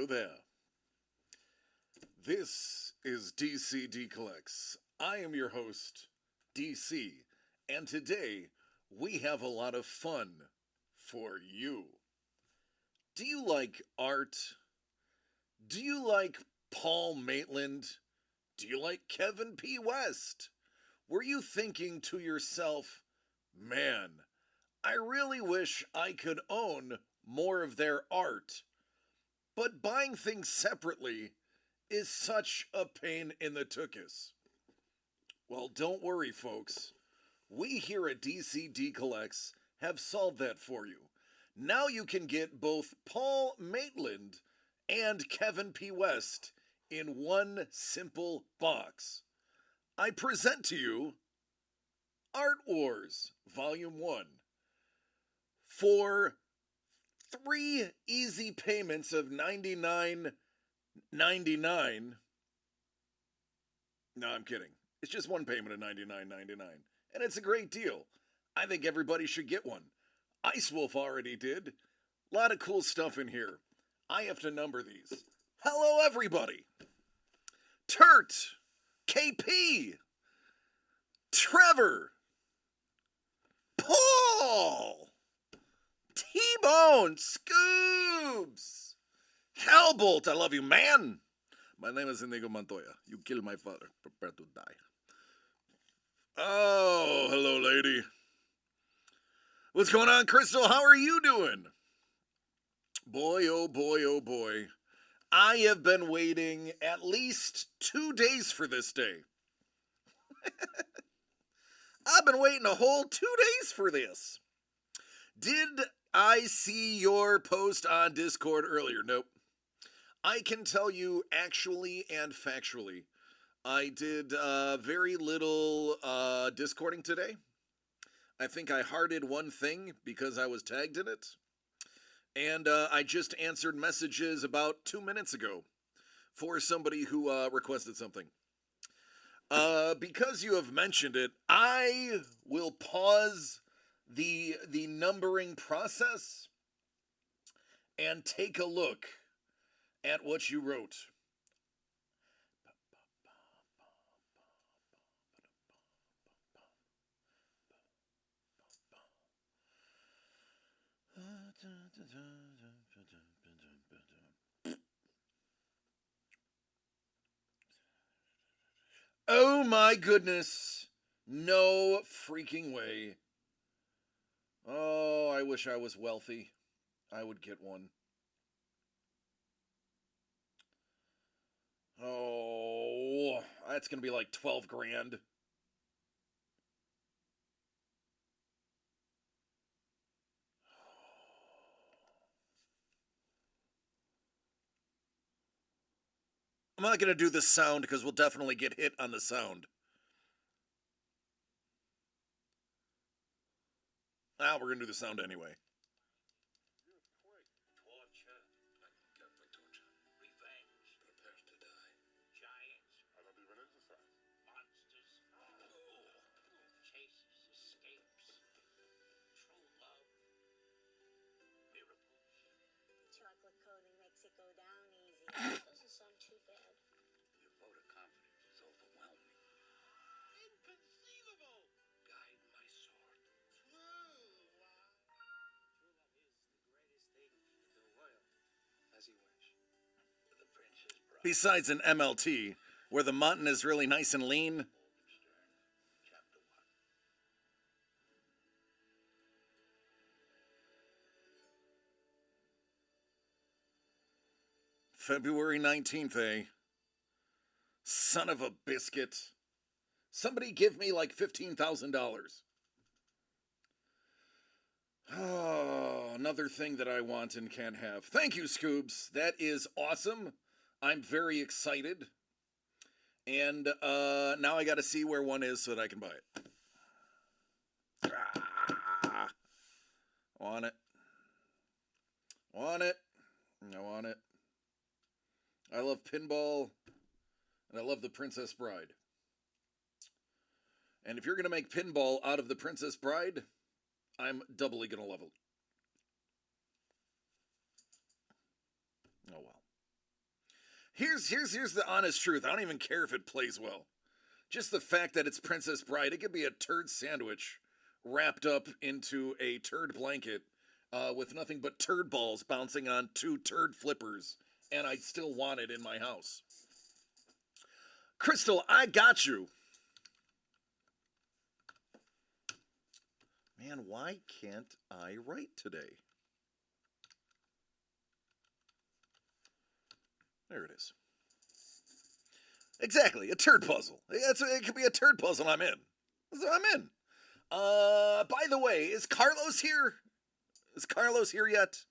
Hello there. This is DCD Collects. I am your host, DC, and today we have a lot of fun for you. Do you like art? Do you like Paul Maitland? Do you like Kevin P. West? Were you thinking to yourself, man, I really wish I could own more of their art, but buying things separately is such a pain in the tuchus? Well, don't worry, folks. We here at DCD Collects have solved that for you. Now you can get both Paul Maitland and Kevin P. West in one simple box. I present to you Art Wars Volume 1 for 3 easy payments of $99.99. No, I'm kidding. It's just one payment of $99.99, and it's a great deal. I think everybody should get one. Ice Wolf already did. A lot of cool stuff in here. I have to number these. Hello, everybody. Turt, KP, Trevor, Paul, T-Bone, Scoobs, Hellbolt, I love you, man. My name is Inigo Montoya. You killed my father. Prepare to die. Oh, hello, lady. What's going on, Crystal? How are you doing? Boy, oh boy, oh boy. I have been waiting at least 2 days for this day. I've been waiting a whole 2 days for this. Did I see your post on Discord earlier? Nope. I can tell you actually and factually, I did very little Discording today. I think I hearted one thing because I was tagged in it. And I just answered messages about 2 minutes ago for somebody who requested something. Because you have mentioned it, I will pause the numbering process and take a look at what you wrote. Oh my goodness. No freaking way. Oh, I wish I was wealthy. I would get one. Oh, that's going to be like 12 grand. I'm not going to do the sound because we'll definitely get hit on the sound. We're going to do the sound anyway. Chocolate coating makes it go down easy. Doesn't sound too bad. Your vote of confidence is overwhelming. Inconceivable! Guide my sword. True love. True love is the greatest thing in the world. As you wish. The Princess Bride. Besides an MLT, where the mutton is really nice and lean. Morgenstern, Chapter 1. February 19th, eh? Son of a biscuit. Somebody give me like $15,000. Oh, another thing that I want and can't have. Thank you, Scoobs. That is awesome. I'm very excited. And now I got to see where one is so that I can buy it. Want it. Want it. I want it. I love pinball, and I love The Princess Bride. And if you're going to make pinball out of The Princess Bride, I'm doubly going to love it. Oh well. Here's the honest truth. I don't even care if it plays well. Just the fact that it's Princess Bride, it could be a turd sandwich wrapped up into a turd blanket with nothing but turd balls bouncing on two turd flippers, and I'd still want it in my house. Crystal, I got you. Man, why can't I write today? There it is. Exactly, a turd puzzle. It could be a turd puzzle. I'm in. So I'm in. By the way, is Carlos here? Is Carlos here yet?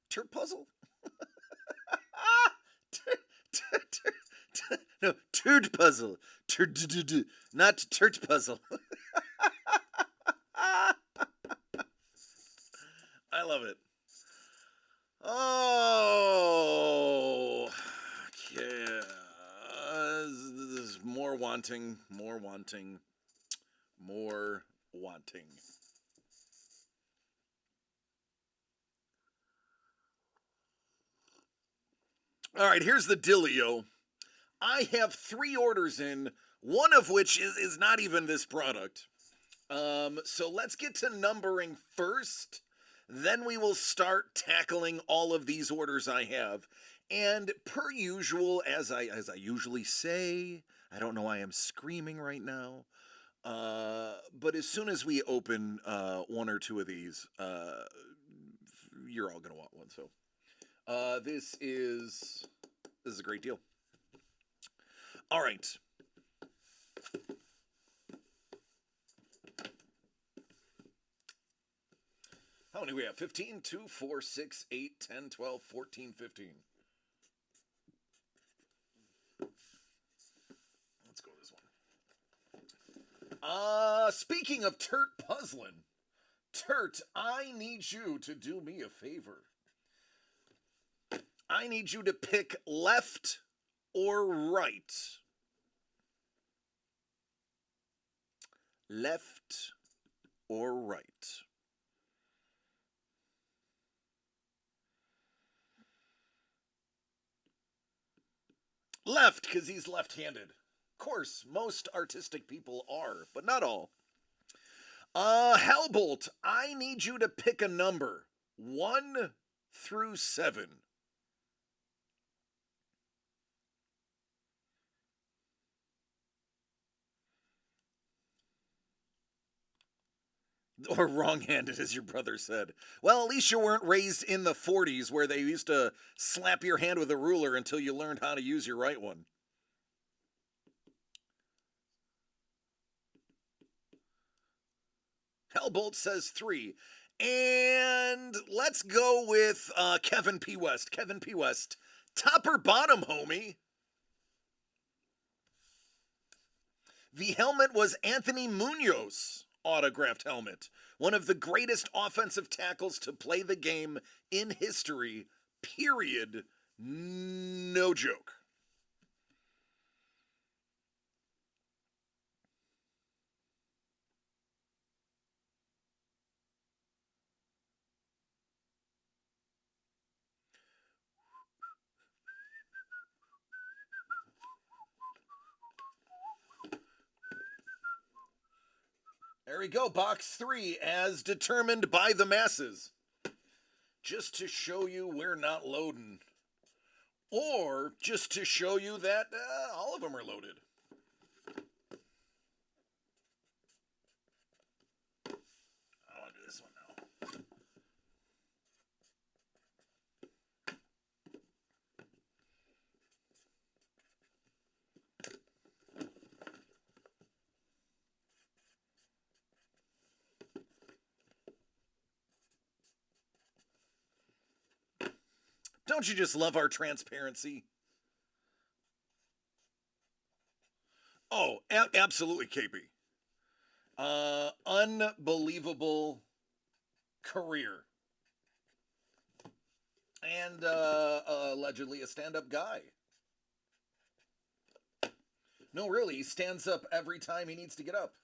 Turd puzzle? No, turd puzzle. Not turd puzzle. I love it. Oh, yeah. This is more wanting. All right, here's the dealio. I have 3 orders in, one of which is not even this product. So let's get to numbering first. Then we will start tackling all of these orders I have. And per usual, as I usually say, I don't know why I'm screaming right now. But as soon as we open 1 or 2 of these, you're all gonna want one. So this is a great deal. All right. How many we have? 15, 2, 4, 6, 8, 10, 12, 14, 15. Let's go this one. Speaking of Turt puzzling, Turt, I need you to do me a favor. I need you to pick left or right. Left or right. Left, because he's left-handed. Of course, most artistic people are, but not all. Hellbolt, I need you to pick a number. 1 through 7. Or wrong-handed, as your brother said. Well, at least you weren't raised in the 40s where they used to slap your hand with a ruler until you learned how to use your right one. Hellbolt says 3. And let's go with Kevin P. West. Kevin P. West. Top or bottom, homie? The helmet was Anthony Munoz autographed helmet. One of the greatest offensive tackles to play the game in history, period. No joke. There we go, box 3, as determined by the masses. Just to show you we're not loading. Or just to show you that all of them are loaded. I want to do this one now. Don't you just love our transparency? Oh, absolutely, KP. Unbelievable career. And allegedly a stand-up guy. No, really, he stands up every time he needs to get up.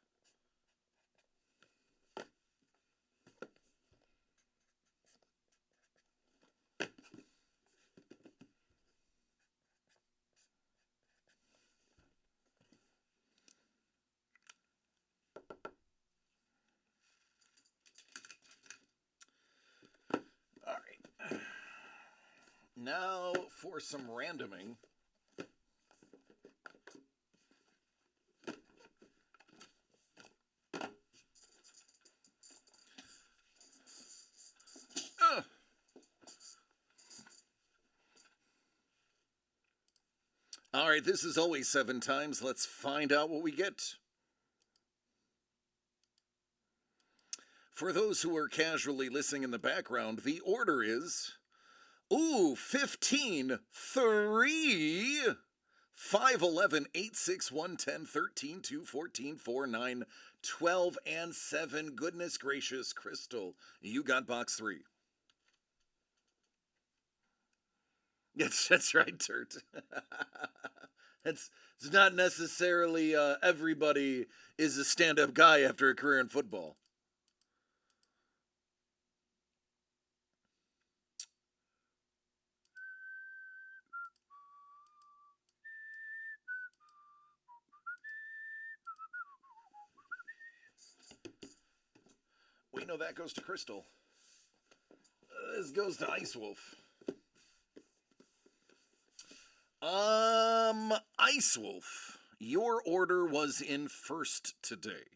All right. Now for some randoming. All right, this is always 7 times. Let's find out what we get. For those who are casually listening in the background, the order is 15, 3, 5, 11, 8, 6, 1, 10, 13, 2, 14, 4, 9, 12, and 7. Goodness gracious, Crystal, you got box 3. Yes, that's right, Turt. it's not necessarily everybody is a stand-up guy after a career in football. We know that goes to Crystal. This goes to Ice Wolf. Ice Wolf, your order was in first today.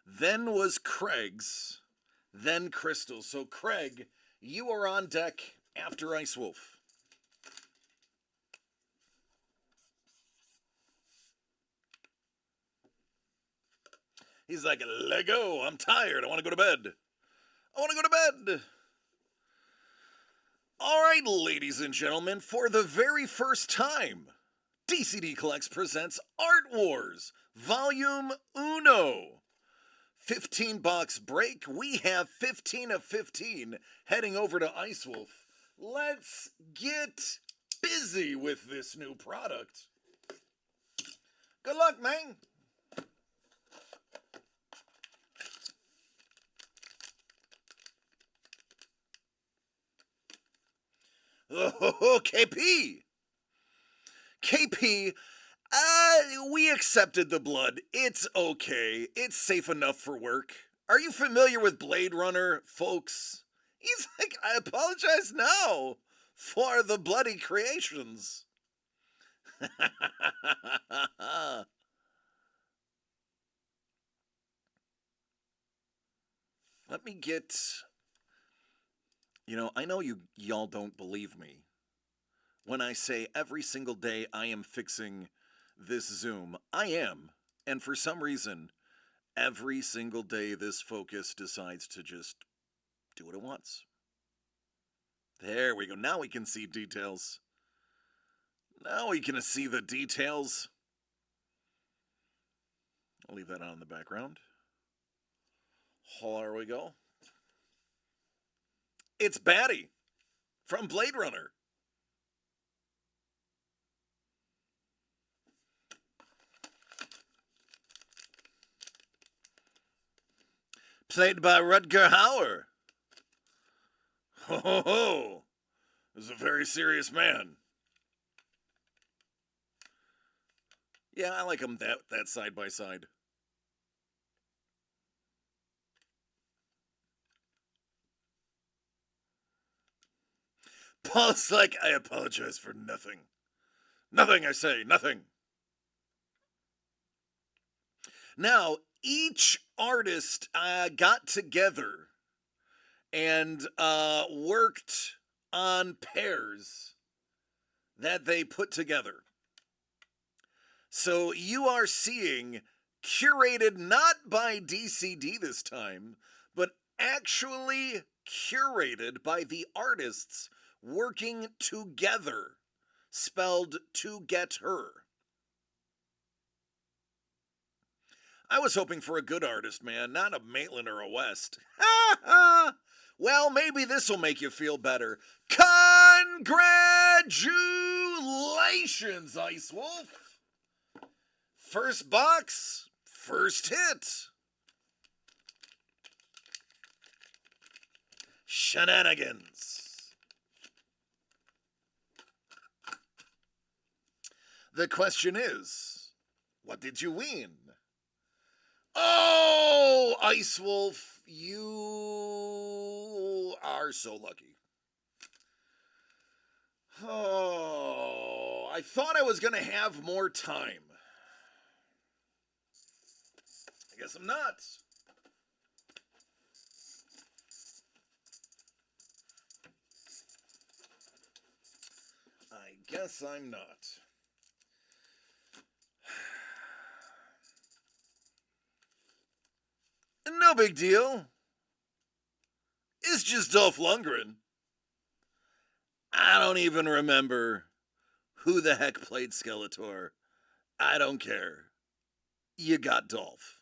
Then was Craig's, then Crystal. So Craig, you are on deck after Ice Wolf. He's like, let go, I'm tired, I want to go to bed. I want to go to bed. All right, ladies and gentlemen, for the very first time, DCD Collects presents Art Wars, Volume Uno. 15 box break. We have 15 of 15 heading over to Ice Wolf. Let's get busy with this new product. Good luck, man. Oh, KP! KP, we accepted the blood. It's okay. It's safe enough for work. Are you familiar with Blade Runner, folks? He's like, I apologize now for the bloody creations. Let me get... You know, I know y'all don't believe me when I say every single day I am fixing this Zoom. I am. And for some reason, every single day this focus decides to just do what it wants. There we go. Now we can see details. Now we can see the details. I'll leave that on in the background. There we go. It's Batty from Blade Runner. Played by Rutger Hauer. Ho ho ho! This is a very serious man. Yeah, I like him that side by side. Paul's like, I apologize for nothing. Nothing, I say, nothing. Now, each artist got together and worked on pairs that they put together. So you are seeing curated not by DCD this time, but actually curated by the artists working together, spelled to get her. I was hoping for a good artist, man, not a Maitland or a West. Well, maybe this will make you feel better. Congratulations! Congratulations, Ice Wolf! First box, first hit. Shenanigans. The question is, what did you win? Oh, Ice Wolf, you are so lucky. Oh, I thought I was going to have more time. I guess I'm not. I guess I'm not. No big deal. It's just Dolph Lundgren. I don't even remember who the heck played Skeletor. I don't care. You got Dolph.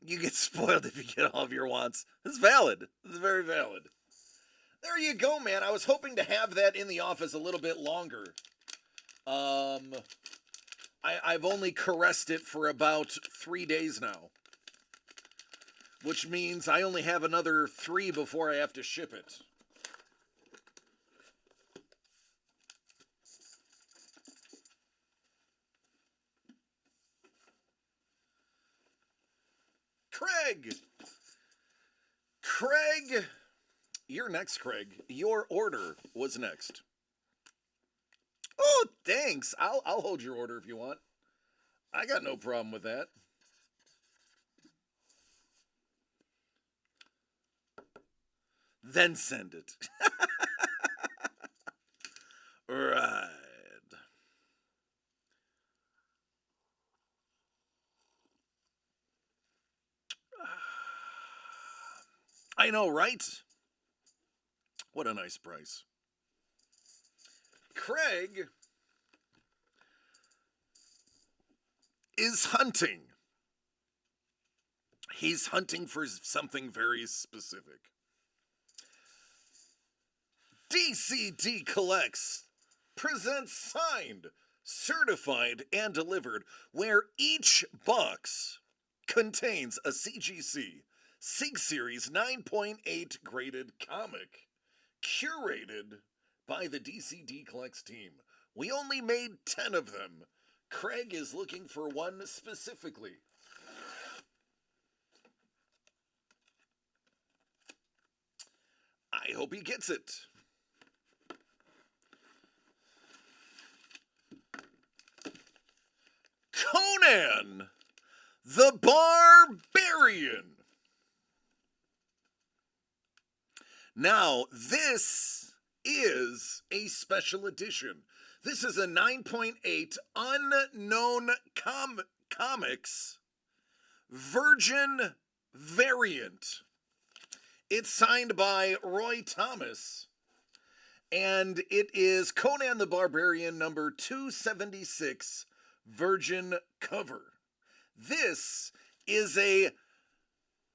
You get spoiled if you get all of your wants. It's valid. It's very valid. There you go, man. I was hoping to have that in the office a little bit longer. I've only caressed it for about 3 days now. Which means I only have another 3 before I have to ship it. Craig, you're next, Craig. Your order was next. Oh, thanks. I'll hold your order if you want. I got no problem with that. Then send it. Right. I know, right? What a nice price. Craig is hunting. He's hunting for something very specific. DCD Collects presents Signed, Certified, and Delivered, where each box contains a CGC Sig Series 9.8 graded comic, curated by the DCD Collects team. We only made 10 of them. Craig is looking for one specifically. I hope he gets it. Conan the Barbarian. Now, this is a special edition. This is a 9.8 Unknown Comics Virgin variant. It's signed by Roy Thomas, and it is Conan the Barbarian number 276 Virgin cover. This is a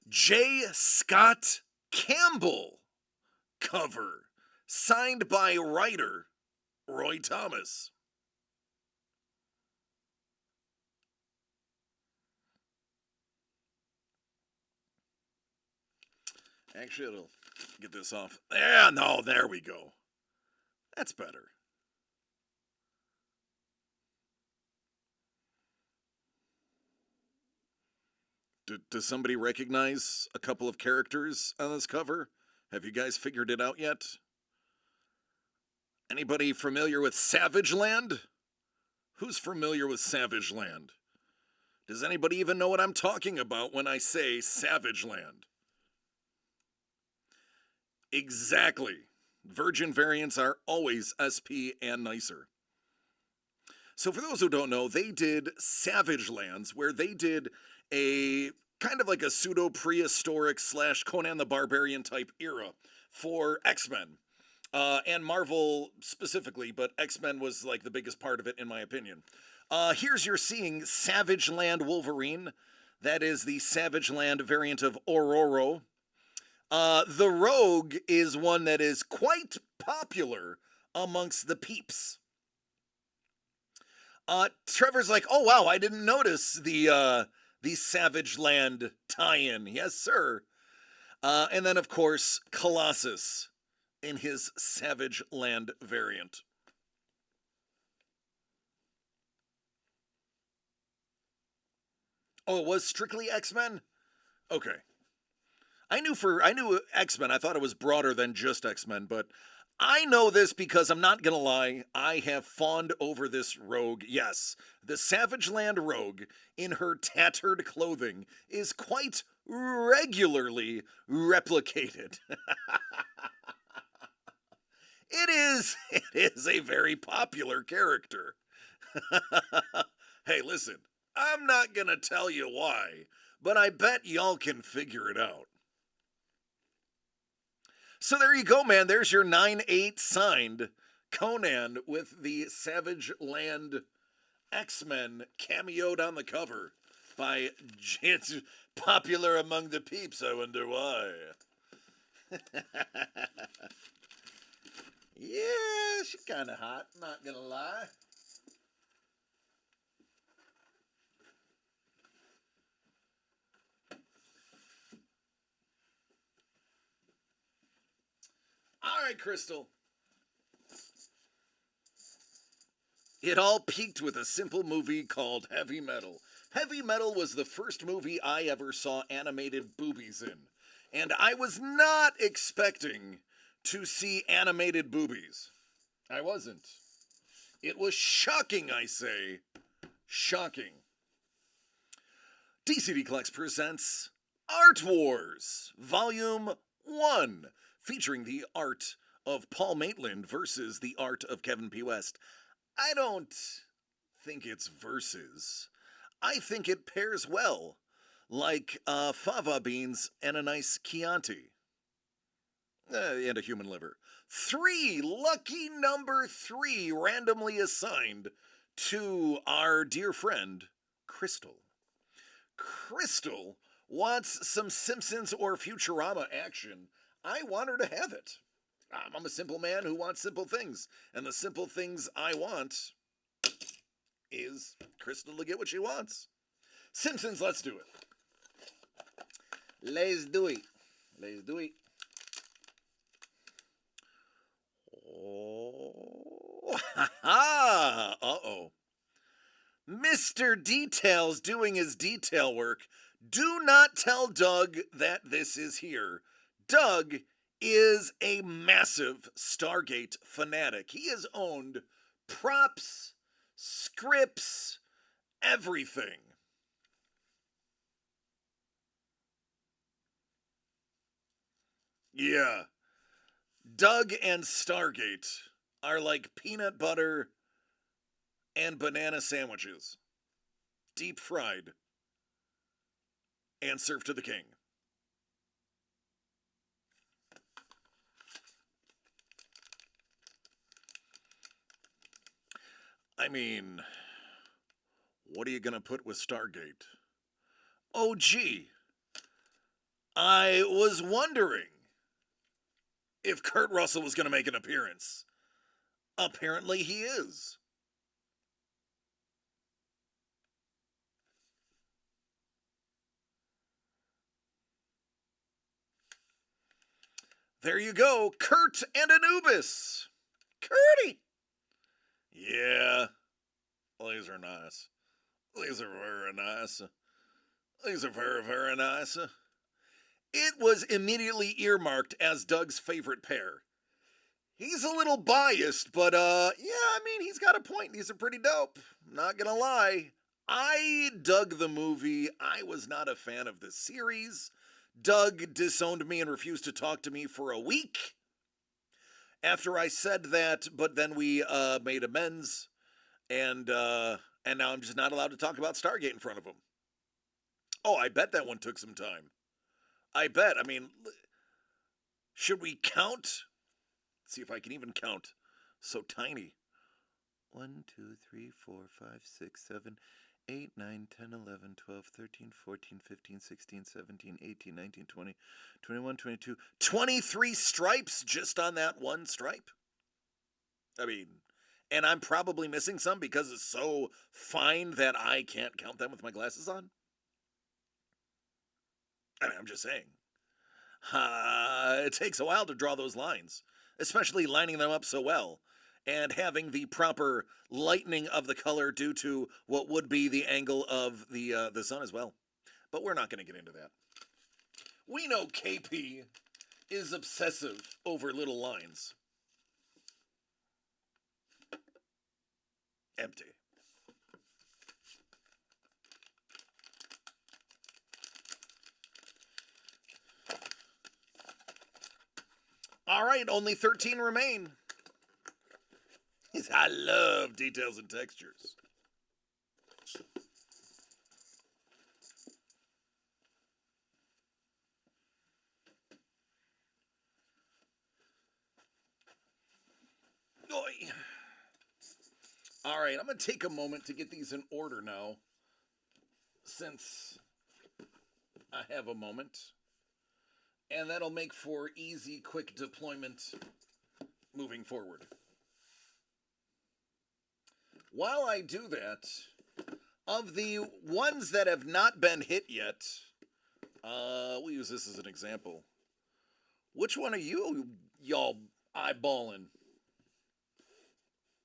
J. Scott Campbell cover, signed by writer Roy Thomas. Actually, it'll get this off. Yeah, no, there we go. That's better. Does somebody recognize a couple of characters on this cover? Have you guys figured it out yet? Anybody familiar with Savage Land? Who's familiar with Savage Land? Does anybody even know what I'm talking about when I say Savage Land? Exactly. Virgin variants are always SP and nicer. So for those who don't know, they did Savage Lands, where they did a kind of like a pseudo prehistoric / Conan the Barbarian type era for X-Men. And Marvel specifically, but X-Men was like the biggest part of it in my opinion. Here's you're seeing Savage Land Wolverine. That is the Savage Land variant of Ororo. The Rogue is one that is quite popular amongst the peeps. Trevor's like, oh wow, I didn't notice the Savage Land tie-in. Yes, sir. And then of course Colossus in his Savage Land variant. Oh, it was strictly X-Men? Okay. I knew X-Men. I thought it was broader than just X-Men, but I know this because I'm not gonna lie, I have fawned over this Rogue. Yes, the Savage Land Rogue in her tattered clothing is quite regularly replicated. It is a very popular character. Hey, listen, I'm not gonna tell you why, but I bet y'all can figure it out. So there you go, man. There's your 9/8 signed Conan with the Savage Land X-Men cameoed on the cover by it's popular among the peeps. I wonder why. Yeah, she's kind of hot, not gonna lie. All right, Crystal. It all peaked with a simple movie called Heavy Metal. Heavy Metal was the first movie I ever saw animated boobies in. And I was not expecting to see animated boobies. I wasn't. It was shocking, I say. Shocking. DCD Collects presents Art Wars, Volume 1, featuring the art of Paul Maitland versus the art of Kevin P. West. I don't think it's versus. I think it pairs well, like fava beans and a nice Chianti. And a human liver. Lucky number 3, randomly assigned to our dear friend, Crystal. Crystal wants some Simpsons or Futurama action. I want her to have it. I'm a simple man who wants simple things, and the simple things I want is Crystal to get what she wants. Simpsons, let's do it. Let's do it. Let's do it. Oh, ha ha! Uh-oh. Mr. Details doing his detail work. Do not tell Doug that this is here. Doug is a massive Stargate fanatic. He has owned props, scripts, everything. Yeah. Doug and Stargate are like peanut butter and banana sandwiches. Deep fried and served to the king. I mean, what are you gonna put with Stargate? Oh, gee. I was wondering if Kurt Russell was gonna make an appearance. Apparently he is. There you go, Kurt and Anubis. Curdy. Yeah, these are nice. These are very nice. These are very, very nice. It was immediately earmarked as Doug's favorite pair. He's a little biased, but yeah, I mean, he's got a point. These are pretty dope. Not gonna lie. I dug the movie. I was not a fan of the series. Doug disowned me and refused to talk to me for a week after I said that, but then we made amends, and now I'm just not allowed to talk about Stargate in front of him. Oh, I bet that one took some time. I bet. I mean, should we count? Let's see if I can even count. So tiny. 1, 2, 3, 4, 5, 6, 7, 8, 9, 10, 11, 12, 13, 14, 15, 16, 17, 18, 19, 20, 21, 22, 23 stripes just on that one stripe. I mean, and I'm probably missing some because it's so fine that I can't count them with my glasses on. I mean, I'm just saying. It takes a while to draw those lines, especially lining them up so well and having the proper lightening of the color due to what would be the angle of the sun as well. But we're not going to get into that. We know KP is obsessive over little lines. Empty. All right, only 13 remain. I love details and textures. Oy. All right, I'm going to take a moment to get these in order now, since I have a moment. And that'll make for easy, quick deployment moving forward. While I do that, of the ones that have not been hit yet, we'll use this as an example. Which one are y'all eyeballing?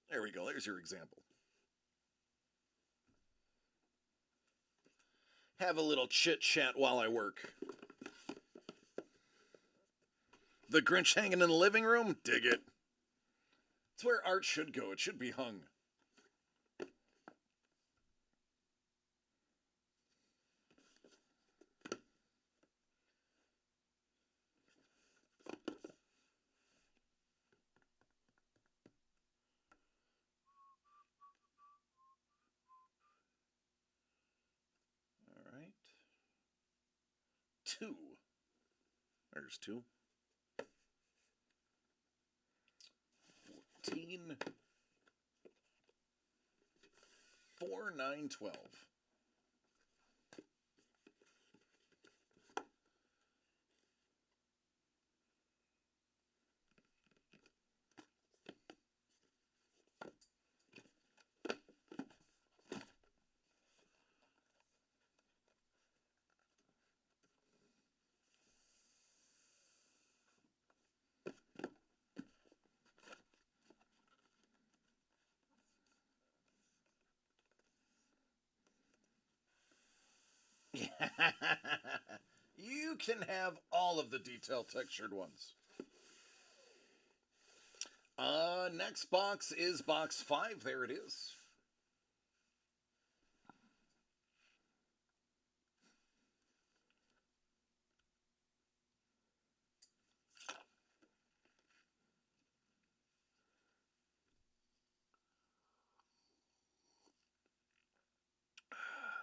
There we go. There's your example. Have a little chit chat while I work. The Grinch hanging in the living room? Dig it. It's where art should go. It should be hung. All right. 2. There's 2. 14. 4, 9, 12. You can have all of the detail textured ones. Next box is box 5. There it is.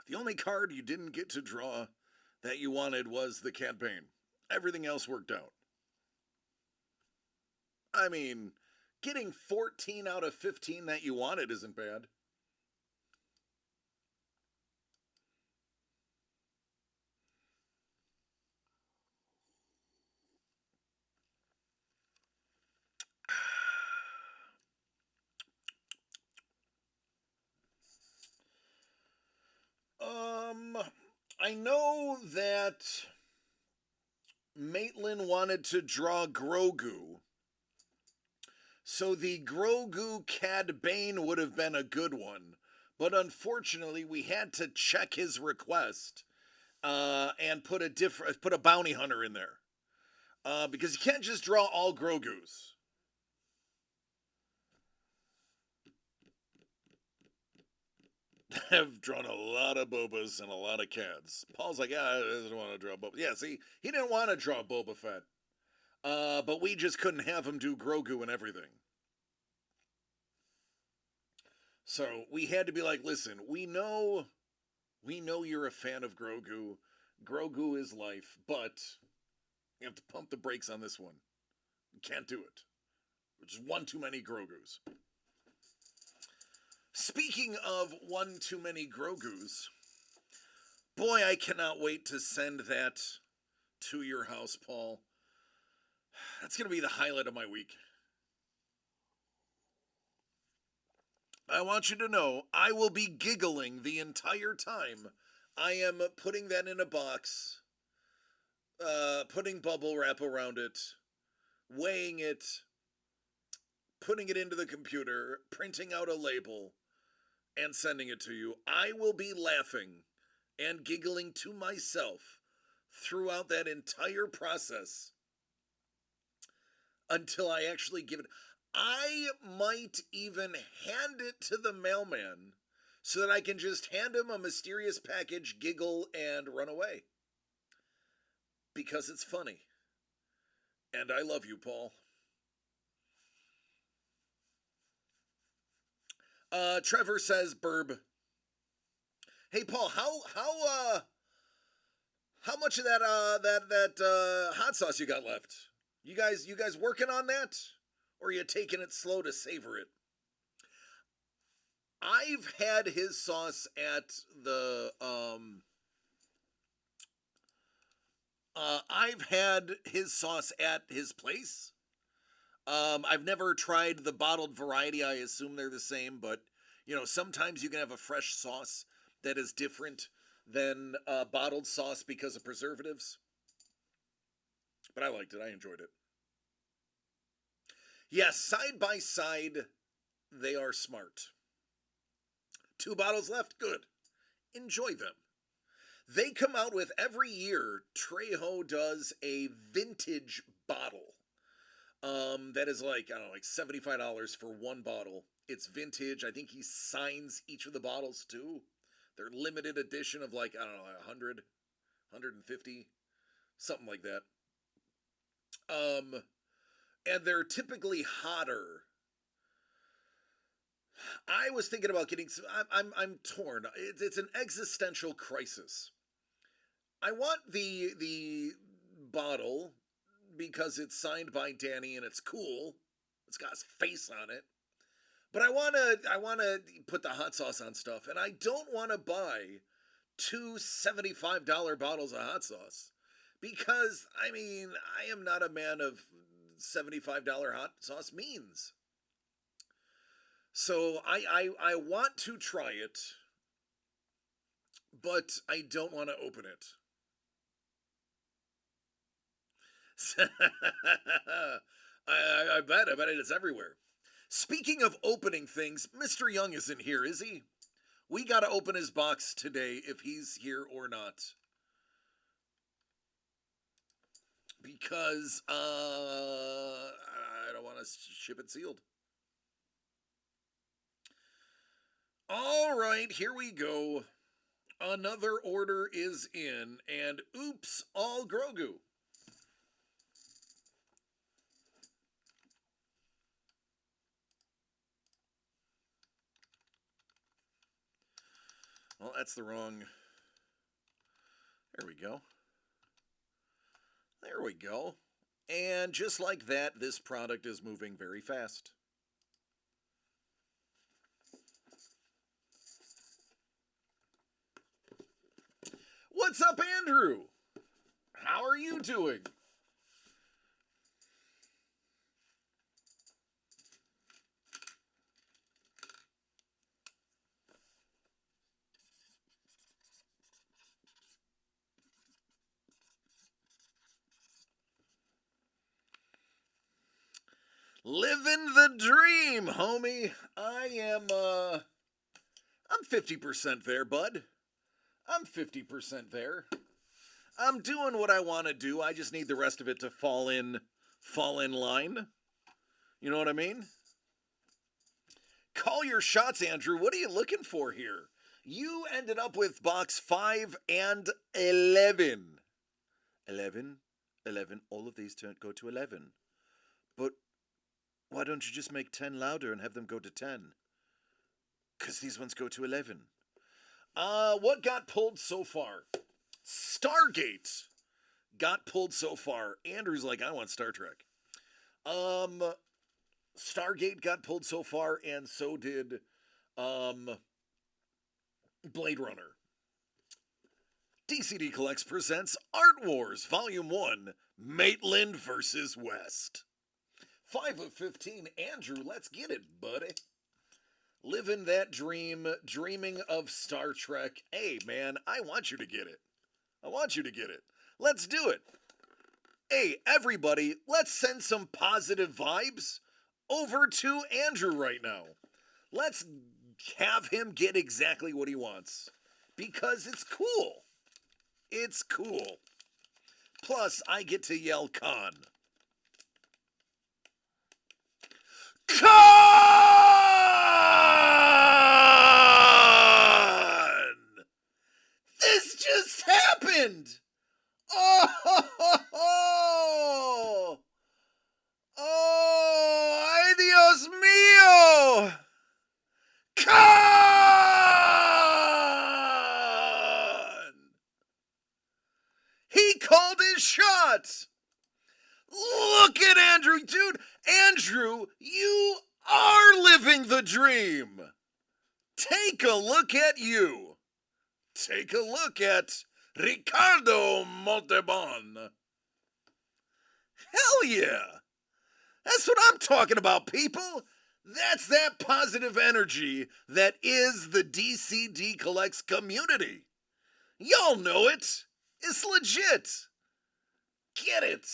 The only card you didn't get to draw that you wanted was the Cad Bane. Everything else worked out. I mean, getting 14 out of 15 that you wanted isn't bad. I know that Maitland wanted to draw Grogu. So the Grogu Cad Bane would have been a good one. But unfortunately, we had to check his request and put a bounty hunter in there. Because you can't just draw all Grogus. I've drawn a lot of Bobas and a lot of Cads. Paul's like, yeah, I doesn't want to draw Boba. Yeah, see, he didn't want to draw Boba Fett. But we just couldn't have him do Grogu and everything. So we had to be like, listen, we know you're a fan of Grogu. Grogu is life, but you have to pump the brakes on this one. You can't do it. There's one too many Grogus. Speaking of one too many Grogus, boy, I cannot wait to send that to your house, Paul. That's going to be the highlight of my week. I want you to know I will be giggling the entire time I am putting that in a box, putting bubble wrap around it, weighing it, putting it into the computer, printing out a label, and sending it to you. I will be laughing and giggling to myself throughout that entire process until I actually give it. I might even hand it to the mailman so that I can just hand him a mysterious package, giggle, and run away. Because it's funny. And I love you, Paul. Trevor says, Burb. Hey, Paul, how much of that hot sauce you got left? You guys working on that? Or are you taking it slow to savor it? I've had his sauce at the place. I've never tried the bottled variety. I assume they're the same, but sometimes you can have a fresh sauce that is different than bottled sauce because of preservatives. But I liked it. I enjoyed it. Yes, side by side, they are smart. 2 bottles left, good. Enjoy them. They come out with, every year, Trejo does a vintage bottle. That is like $75 for one bottle. It's vintage. I think he signs each of the bottles too. They're limited edition of 100, 150, something like that. And they're typically hotter. I was thinking about getting some. I'm torn. It's an existential crisis. I want the bottle because it's signed by Danny and it's cool. It's got his face on it. But I wanna put the hot sauce on stuff, and I don't want to buy 2 $75 bottles of hot sauce because I am not a man of $75 hot sauce means. So I want to try it, but I don't want to open it. I bet it's everywhere. Speaking of opening things, Mr. Young isn't here, is he? We got to open his box today if he's here or not. Because I don't want to ship it sealed. All right, here we go. Another order is in, and oops, all Grogu. Well, that's the wrong. There we go. There we go. And just like that, this product is moving very fast. What's up, Andrew? How are you doing? Living the dream, homie. I'm 50% there, bud. I'm 50% there. I'm doing what I want to do. I just need the rest of it to fall in line. You know what I mean? Call your shots, Andrew. What are you looking for here? You ended up with box 5 and 11. 11? All of these go to 11. But why don't you just make 10 louder and have them go to 10? Because these ones go to 11. What got pulled so far? Stargate got pulled so far. Andrew's like, I want Star Trek. Stargate got pulled so far, and so did Blade Runner. DCD Collects presents Art Wars Volume 1, Maitland vs. West. 5 of 15, Andrew, let's get it, buddy. Living that dream, dreaming of Star Trek. Hey, man, I want you to get it. I want you to get it. Let's do it. Hey, everybody, let's send some positive vibes over to Andrew right now. Let's have him get exactly what he wants. Because it's cool. It's cool. Plus, I get to yell Khan. Khan! This just happened! Oh! Oh! ¡Ay, Dios mío! Khan! He called his shot! Look at Andrew, dude! Andrew, you are living the dream! Take a look at you! Take a look at Ricardo Montalban. Hell yeah! That's what I'm talking about, people! That's that positive energy that is the DCD Collects community. Y'all know it. It's legit. Get it.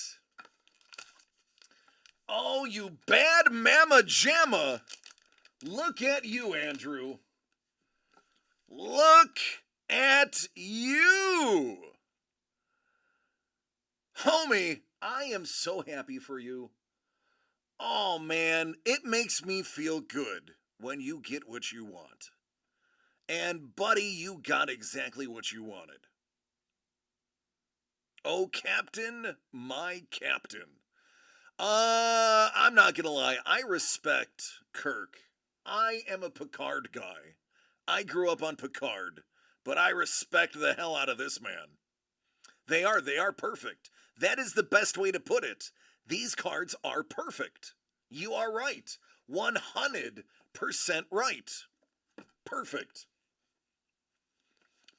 Oh, you bad mama jamma. Look at you, Andrew. Look at you. Homie, I am so happy for you. Oh, man, it makes me feel good when you get what you want. And, buddy, you got exactly what you wanted. Oh, Captain, my Captain. I'm not gonna lie, I respect Kirk. I am a Picard guy. I grew up on Picard, but I respect the hell out of this man. They are perfect. That is the best way to put it. These cards are perfect. You are right. 100% right. Perfect.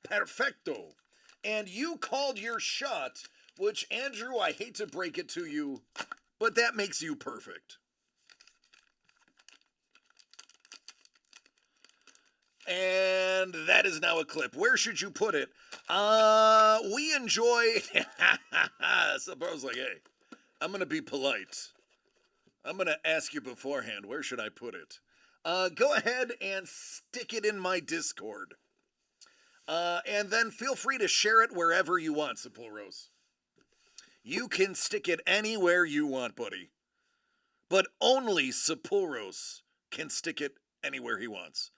Perfecto. And you called your shot, which, Andrew, I hate to break it to you, but that makes you perfect. And that is now a clip. Where should you put it? We enjoy... Suppose, like, hey, I'm going to be polite. I'm going to ask you beforehand, where should I put it? Go ahead and stick it in my Discord. And then feel free to share it wherever you want, Sepulrose. You can stick it anywhere you want, buddy. But only Sepulrose can stick it anywhere he wants.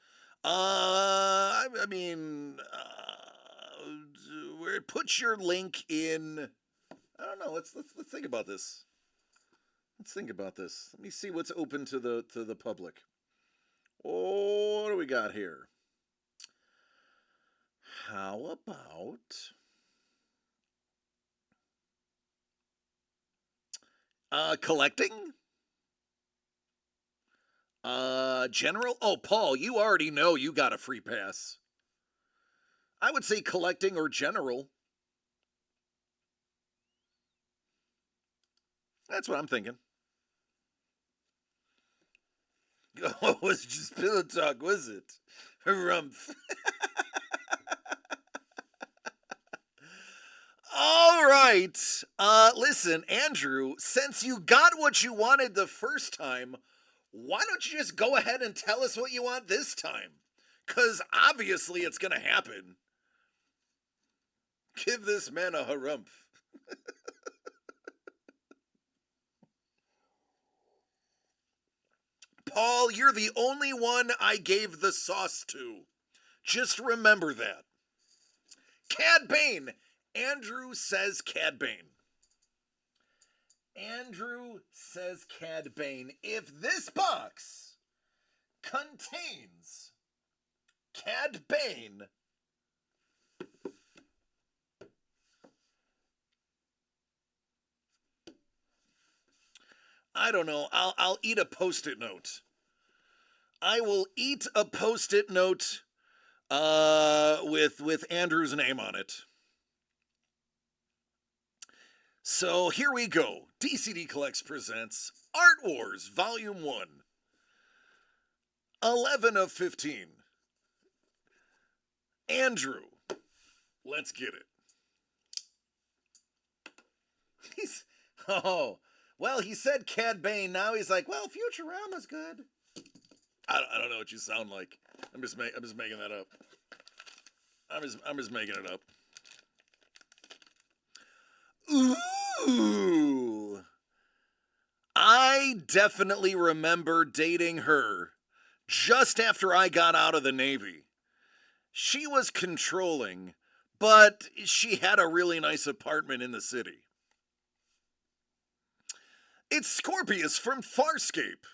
Put your link in. I don't know. Let's think about this. Let's think about this. Let me see what's open to the public. Oh, what do we got here? How about collecting? General? Oh, Paul, you already know you got a free pass. I would say collecting or general. That's what I'm thinking. Oh, it was just pillow talk, was it? Rumph. All right. Listen, Andrew, since you got what you wanted the first time, why don't you just go ahead and tell us what you want this time? Because obviously it's going to happen. Give this man a harumph. Paul, you're the only one I gave the sauce to. Just remember that. Cad Bane. Andrew says Cad Bane. Andrew says Cad Bane. If this box contains Cad Bane, I don't know. I'll eat a Post-it note. I will eat a Post-it note with Andrew's name on it. So here we go. DCD Collects presents Art Wars Volume 1. 11 of 15. Andrew, let's get it. Well, he said Cad Bane. Now he's like, well, Futurama's good. I don't know what you sound like. I'm just making that up. I'm just making it up. Ooh. I definitely remember dating her just after I got out of the Navy. She was controlling, but she had a really nice apartment in the city. It's Scorpius from Farscape.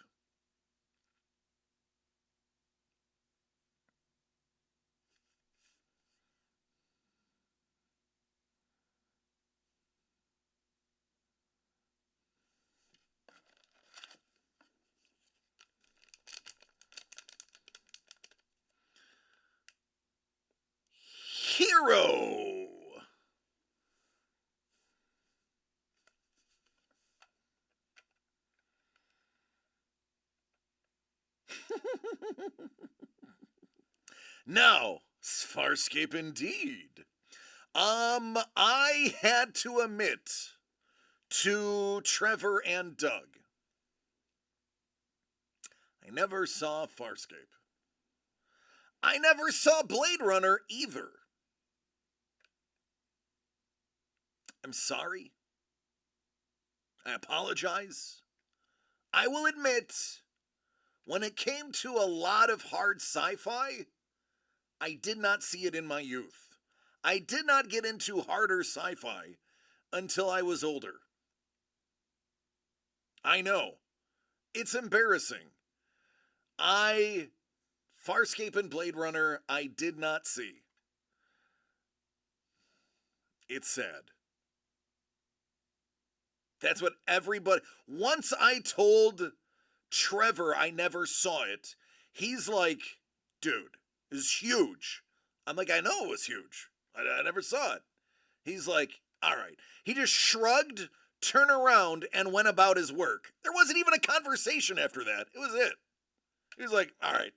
Hero. Now, Farscape indeed. I had to admit to Trevor and Doug, I never saw Farscape. I never saw Blade Runner either. I'm sorry. I apologize. I will admit, when it came to a lot of hard sci-fi, I did not see it in my youth. I did not get into harder sci-fi until I was older. I know. It's embarrassing. Farscape and Blade Runner, I did not see. It's sad. That's what everybody... Once I told Trevor I never saw it, he's like, dude, it's huge. I'm like, I know it was huge. I never saw it. He's like, all right. He just shrugged, turned around, and went about his work. There wasn't even a conversation after that. It was it. He was like, all right.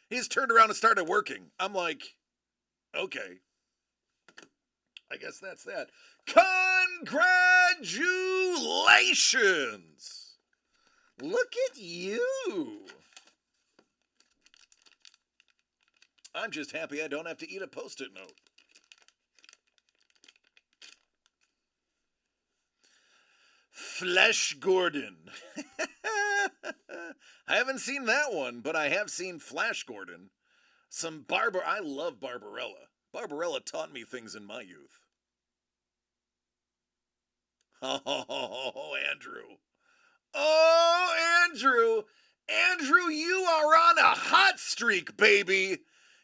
He just turned around and started working. I'm like, okay. I guess that's that. Congratulations! Look at you. I'm just happy I don't have to eat a Post-it note. Flash Gordon. I haven't seen that one, but I have seen Flash Gordon. I love Barbarella. Barbarella taught me things in my youth. Oh, Andrew. Oh, Andrew. Andrew, you are on a hot streak, baby.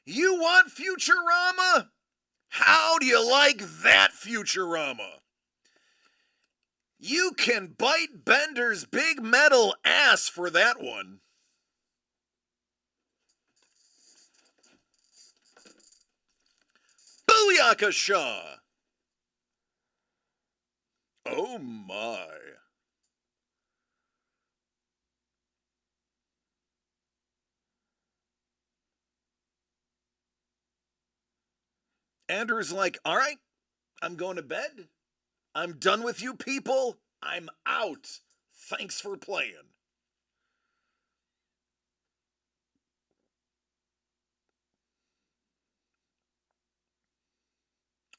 You want Futurama? How do you like that Futurama? You can bite Bender's big metal ass for that one. Booyaka Shaw. Oh my. Andrew's like, all right, I'm going to bed. I'm done with you people. I'm out. Thanks for playing.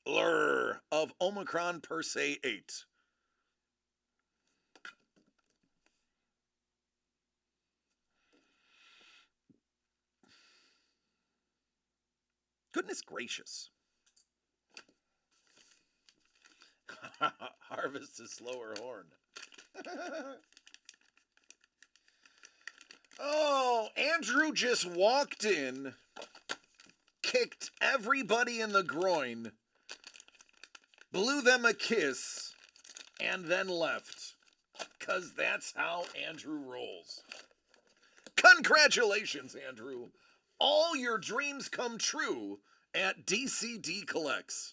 Lure of Omicron Persei 8. Goodness gracious. Harvest a slower horn. Oh, Andrew just walked in, kicked everybody in the groin, blew them a kiss, and then left. 'Cause that's how Andrew rolls. Congratulations, Andrew. All your dreams come true at DCD Collects.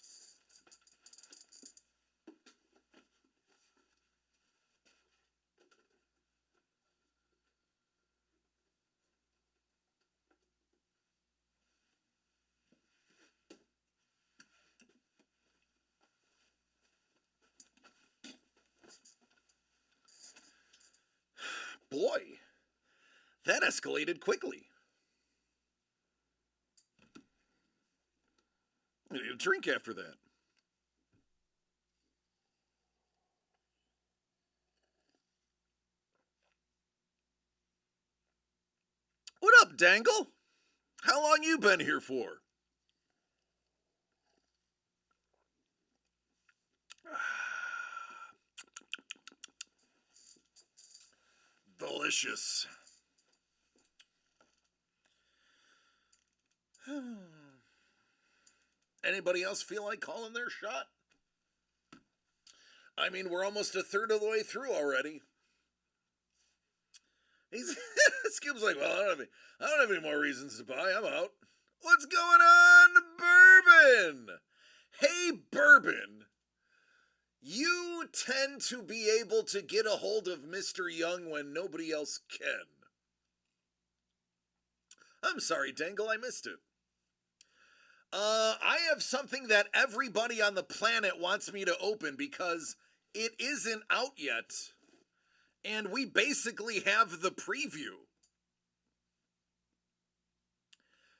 Boy, that escalated quickly. I need a drink after that. What up, Dangle? How long you been here for? Delicious. Anybody else feel like calling their shot? I mean, we're almost a third of the way through already. Skip's like, well, I don't have any more reasons to buy. I'm out. What's going on, Bourbon? Hey, Bourbon. You tend to be able to get a hold of Mr. Young when nobody else can. I'm sorry, Dangle, I missed it. I have something that everybody on the planet wants me to open because it isn't out yet. And we basically have the preview.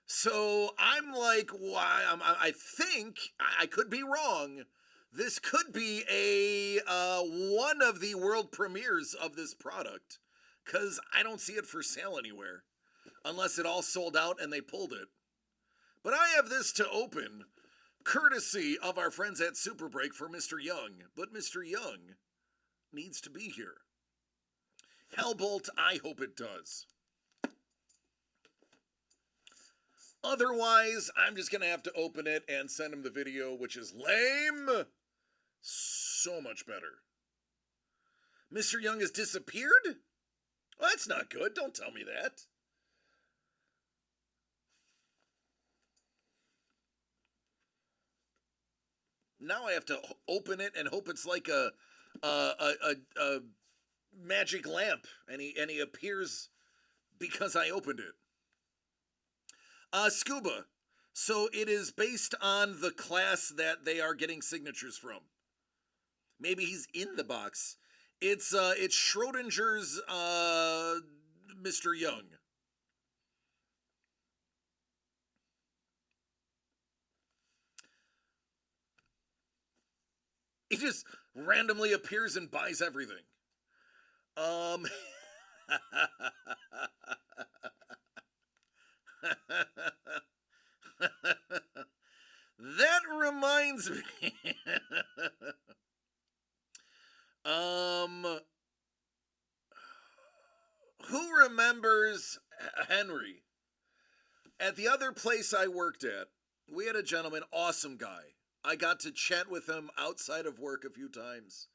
So I'm like, why? I think, I could be wrong, this could be a one of the world premieres of this product. Because I don't see it for sale anywhere. Unless it all sold out and they pulled it. But I have this to open, courtesy of our friends at Super Break for Mr. Young. But Mr. Young needs to be here. Hellbolt, I hope it does. Otherwise, I'm just going to have to open it and send him the video, which is lame. So much better. Mr. Young has disappeared? Well, that's not good. Don't tell me that. Now I have to open it and hope it's like a magic lamp, and he appears because I opened it. Scuba. So it is based on the class that they are getting signatures from. Maybe he's in the box. It's Schrodinger's Mr. Young. He just randomly appears and buys everything. That reminds me. Who remembers Henry? At the other place I worked at, we had a gentleman, awesome guy. I got to chat with him outside of work a few times.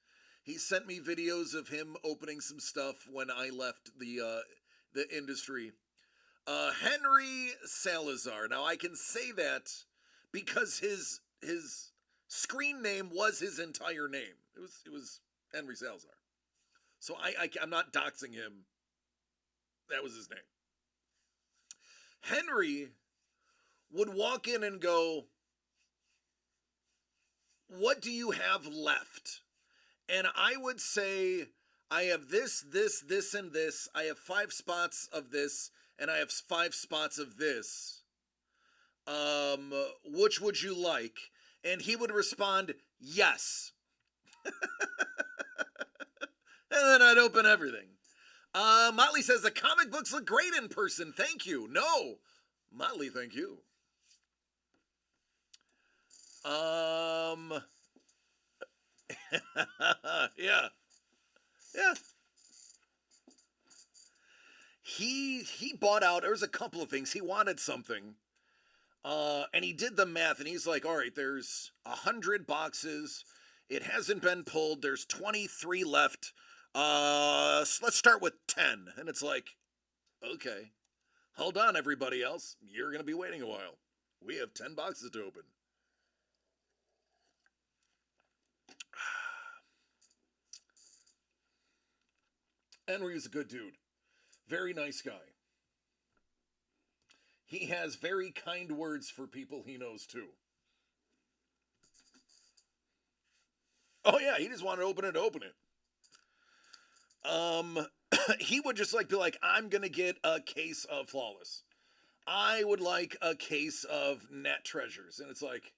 He sent me videos of him opening some stuff when I left the industry. Henry Salazar. Now I can say that because his screen name was his entire name. It was Henry Salazar. So I'm not doxing him. That was his name. Henry would walk in and go, "What do you have left?" And I would say, "I have this, this, this, and this. I have 5 spots of this, and I have 5 spots of this. Which would you like?" And he would respond, "Yes." And then I'd open everything. Motley says, the comic books look great in person. Thank you. No. Motley, thank you. Yeah. Yeah. He bought out, there was a couple of things. He wanted something. And he did the math, and he's like, all right, there's 100 boxes. It hasn't been pulled. There's 23 left. So let's start with 10. And it's like, Okay. Hold on, everybody else. You're going to be waiting a while. We have 10 boxes to open. Henry's a good dude. Very nice guy. He has very kind words for people he knows too. Oh yeah, he just wanted to open it. He would just like be like, I'm gonna get a case of Flawless. I would like a case of Nat Treasures. And it's like,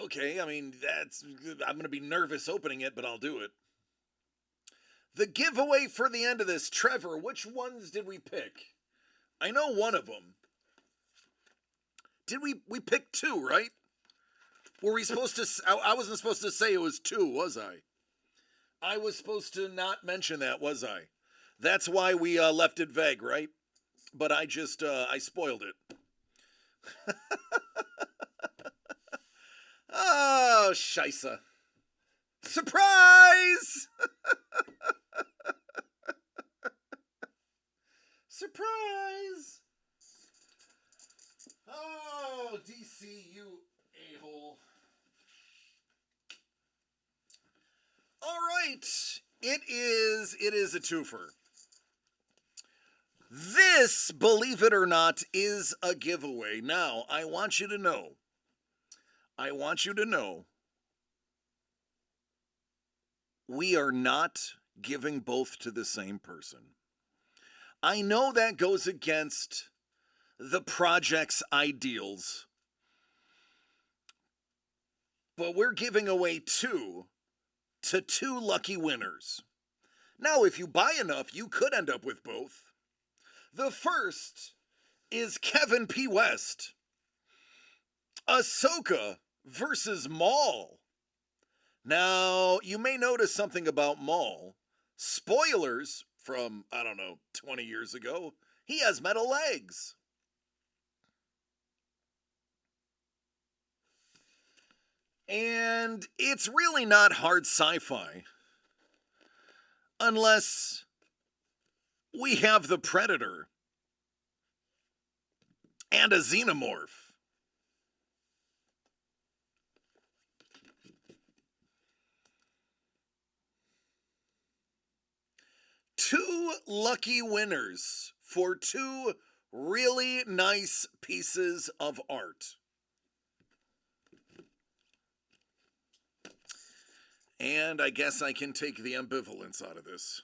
okay, I mean, I'm gonna be nervous opening it, but I'll do it. The giveaway for the end of this, Trevor, which ones did we pick? I know one of them. Did we pick two, right? Were we supposed to, I wasn't supposed to say it was two, was I? I was supposed to not mention that, was I? That's why we left it vague, right? But I just, I spoiled it. Oh, scheisse. Surprise! Surprise! Oh, DC, you a-hole. All right. It is a twofer. This, believe it or not, is a giveaway. Now, I want you to know, we are not giving both to the same person. I know that goes against the project's ideals, but we're giving away two to two lucky winners. Now, if you buy enough, you could end up with both. The first is Kevin P. West. Ahsoka versus Maul. Now, you may notice something about Maul. Spoilers from, 20 years ago. He has metal legs. And it's really not hard sci-fi. Unless we have the Predator and a Xenomorph. Two lucky winners for two really nice pieces of art. And I guess I can take the ambivalence out of this.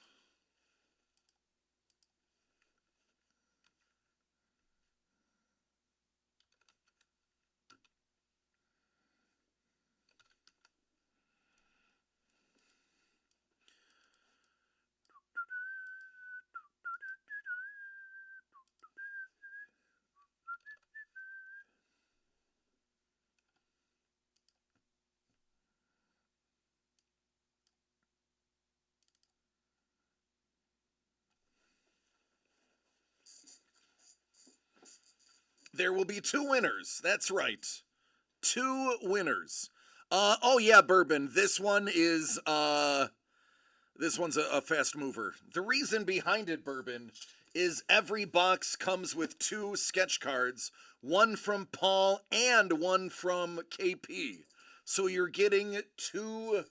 There will be two winners. That's right. Two winners. Oh yeah, Bourbon. This one's a fast mover. The reason behind it, Bourbon, is every box comes with two sketch cards, one from Paul and one from KP. So you're getting two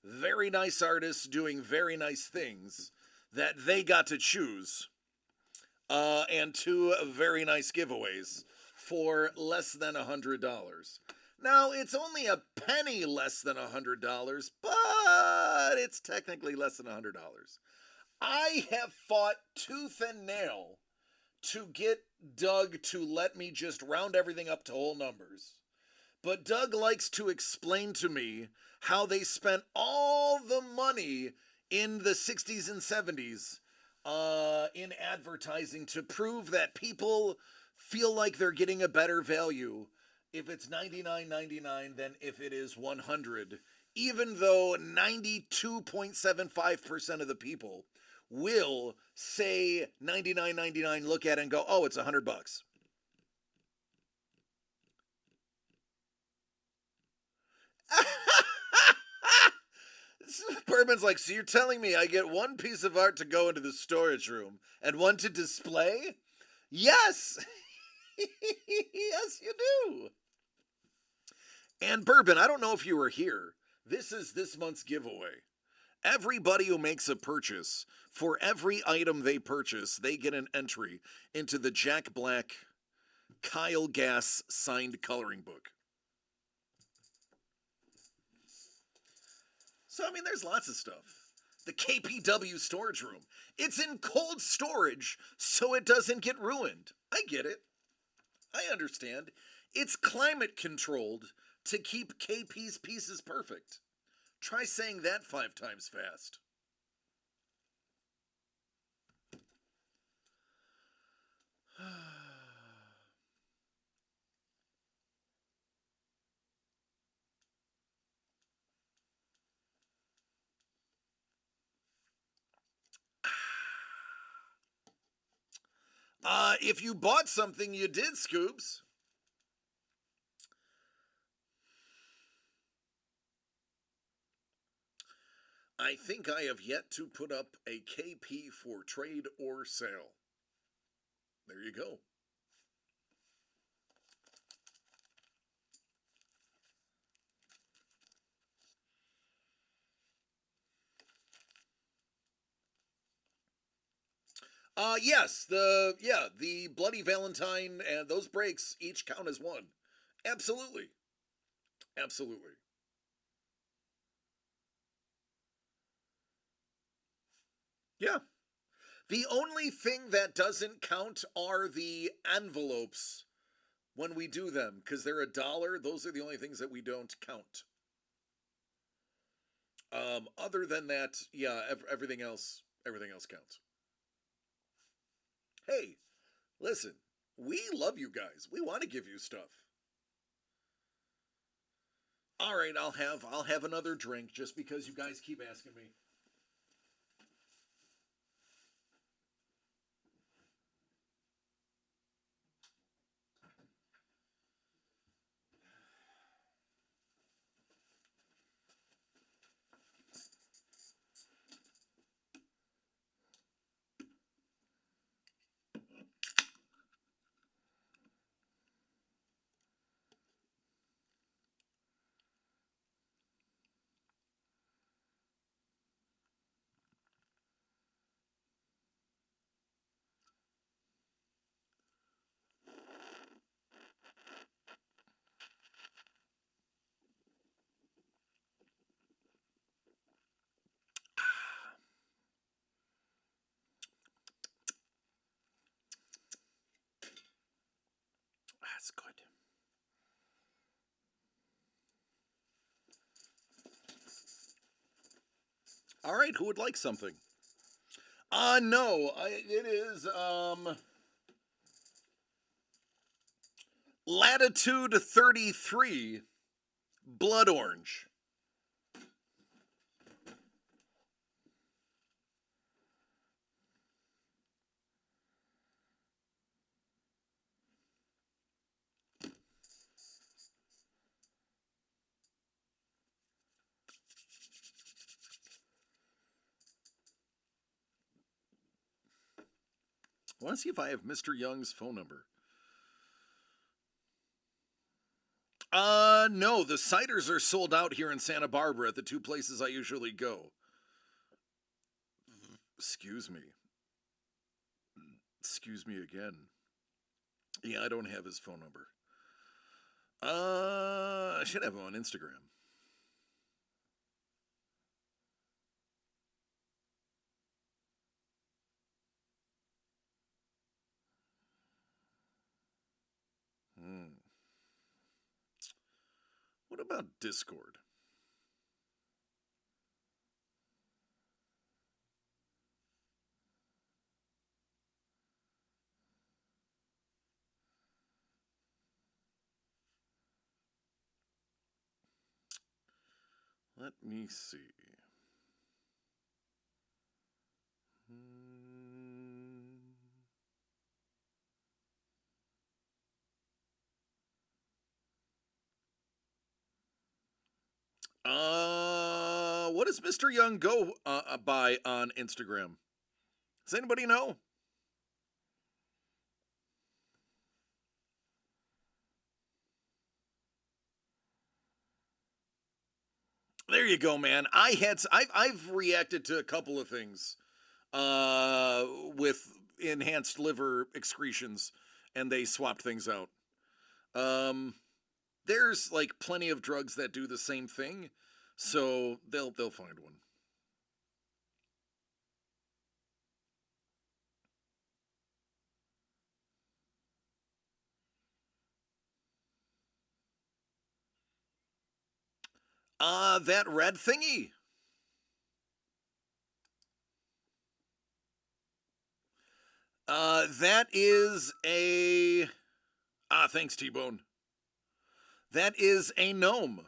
very nice artists doing very nice things that they got to choose. And two very nice giveaways for less than $100. Now, it's only a penny less than $100, but it's technically less than $100. I have fought tooth and nail to get Doug to let me just round everything up to whole numbers. But Doug likes to explain to me how they spent all the money in the 60s and 70s in advertising to prove that people feel like they're getting a better value if it's $99.99 than if it is $100, even though 92.75% of the people will say $99.99, look at it and go, oh, it's $100. Bourbon's like, so you're telling me I get one piece of art to go into the storage room and one to display? Yes! Yes, you do. And Bourbon, I don't know if you were here. This is this month's giveaway. Everybody who makes a purchase, for every item they purchase, they get an entry into the Jack Black Kyle Gass signed coloring book. So, I mean, there's lots of stuff. The KPW storage room. It's in cold storage so it doesn't get ruined. I get it. I understand. It's climate controlled to keep KP's pieces perfect. Try saying that 5 times fast. If you bought something, you did, Scoops. I think I have yet to put up a KP for trade or sale. There you go. Yes, the Bloody Valentine and those breaks each count as one. Absolutely. Absolutely. Yeah. The only thing that doesn't count are the envelopes when we do them, because they're $1. Those are the only things that we don't count. Other than that, yeah, everything else counts. Hey, listen, we love you guys. We want to give you stuff. All right, I'll have another drink just because you guys keep asking me. That's good. All right, who would like something? No, it is Latitude 33 Blood Orange. I want to see if I have Mr. Young's phone number. No, the ciders are sold out here in Santa Barbara at the 2 places I usually go. Excuse me. Excuse me again. Yeah, I don't have his phone number. I should have him on Instagram. What about Discord? Let me see. What does Mr. Young go by on Instagram? Does anybody know? There you go, man. I've reacted to a couple of things with enhanced liver excretions, and they swapped things out. Um, there's like plenty of drugs that do the same thing, so they'll find one. That red thingy. That is a thanks T-Bone. That is a gnome.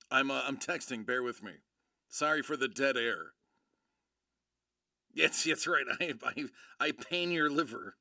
I'm texting. Bear with me. Sorry for the dead air. Yes, that's right. I pain your liver.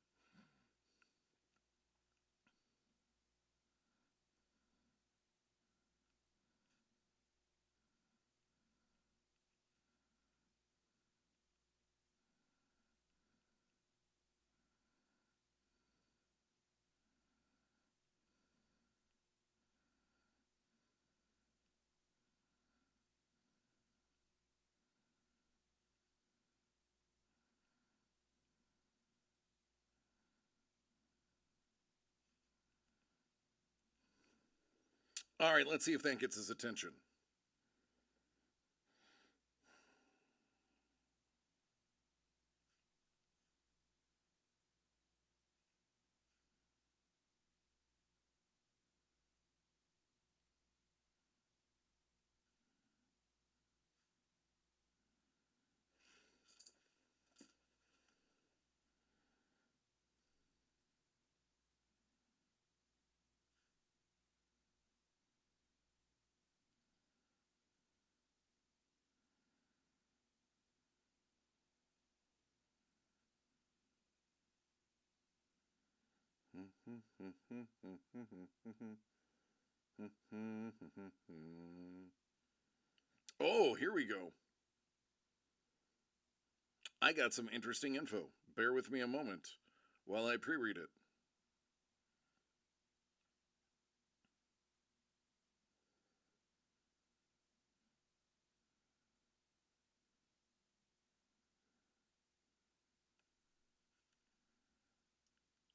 All right, let's see if that gets his attention. Oh, here we go. I got some interesting info. Bear with me a moment while I pre read it.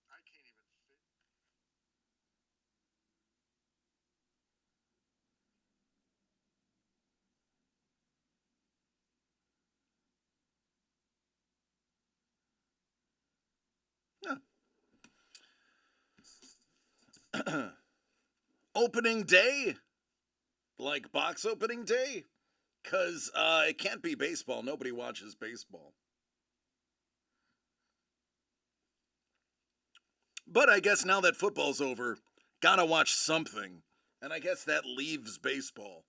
I can't even fit. Opening day? Like box opening day? Because it can't be baseball. Nobody watches baseball. But I guess now that football's over, gotta watch something. And I guess that leaves baseball.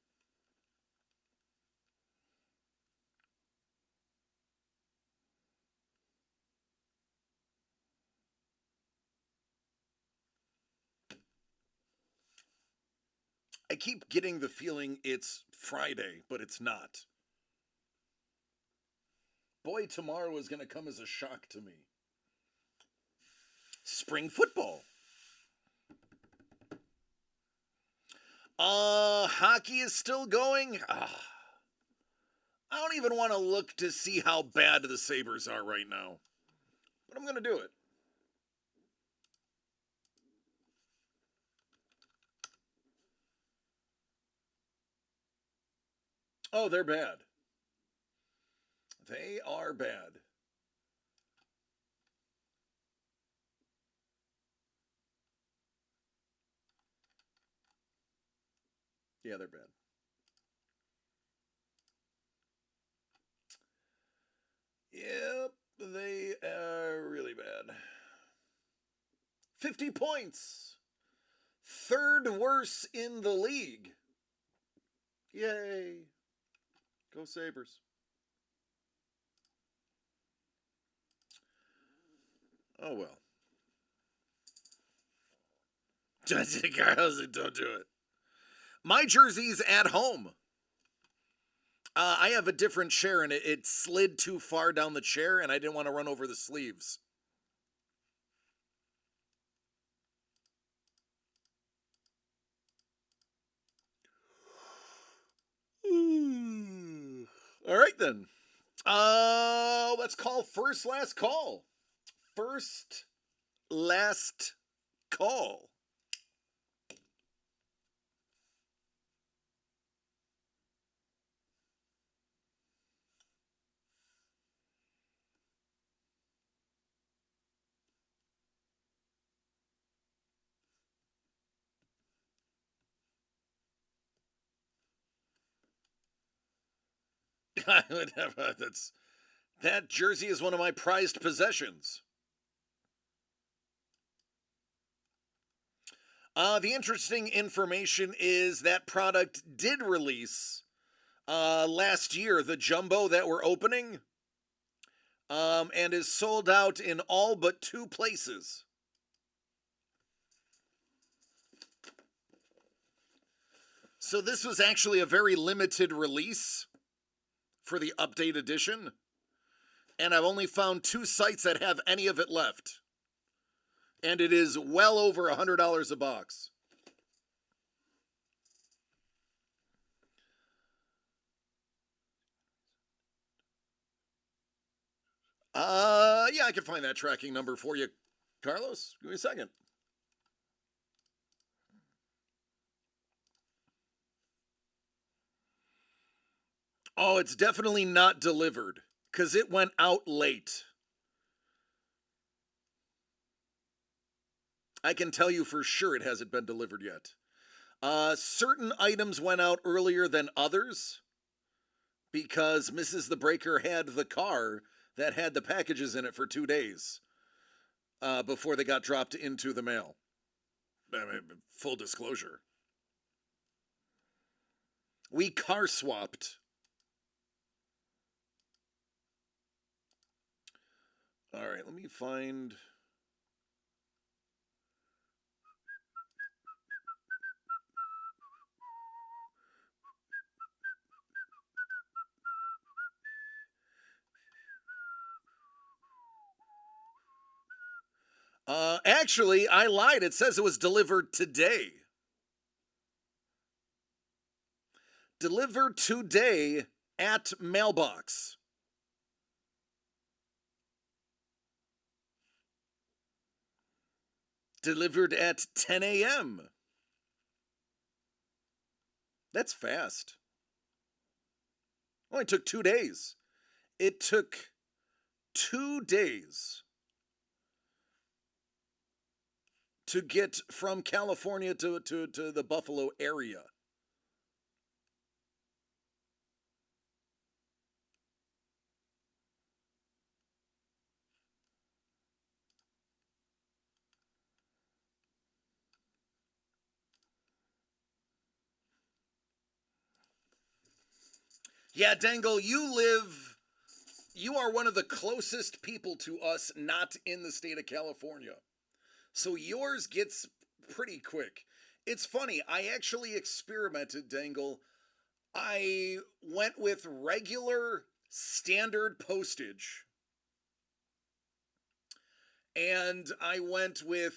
I keep getting the feeling it's Friday, but it's not. Boy, tomorrow is going to come as a shock to me. Spring football. Hockey is still going. I don't even want to look to see how bad the Sabres are right now. But I'm going to do it. Oh, they're bad. They are bad. Yeah, they're bad. Yep, they are really bad. 50 points. Third worst in the league. Yay. Go Sabres. Oh well. Carlos, don't do it. My jersey's at home. I have a different chair, and it slid too far down the chair, and I didn't want to run over the sleeves. All right, then. Let's call first last call. First last call. I would have that jersey is one of my prized possessions. The interesting information is that product did release last year, the jumbo that we're opening, and is sold out in all but 2 places. So this was actually a very limited release for the update edition, and I've only found 2 sites that have any of it left. And it is well over $100 a box. Yeah, I can find that tracking number for you, Carlos. Give me a second. Oh, it's definitely not delivered because it went out late. I can tell you for sure it hasn't been delivered yet. Certain items went out earlier than others because Mrs. the Breaker had the car that had the packages in it for 2 days before they got dropped into the mail. I mean, full disclosure. We car swapped. All right, let me find. Actually, I lied. It says it was delivered today. Delivered today at mailbox. Delivered at 10 a.m. That's fast. Only took 2 days. It took 2 days to get from California to the Buffalo area. Yeah, Dangle, you are one of the closest people to us not in the state of California. So yours gets pretty quick. It's funny, I actually experimented, Dangle. I went with regular standard postage. And I went with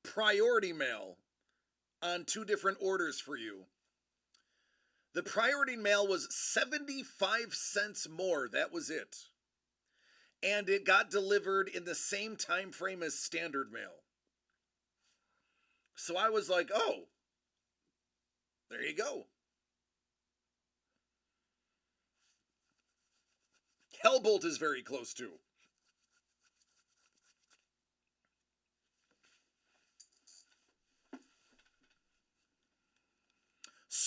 priority mail on 2 different orders for you. The priority mail was 75 cents more. That was it. And it got delivered in the same time frame as standard mail. So I was like, oh, there you go. Hellbolt is very close too.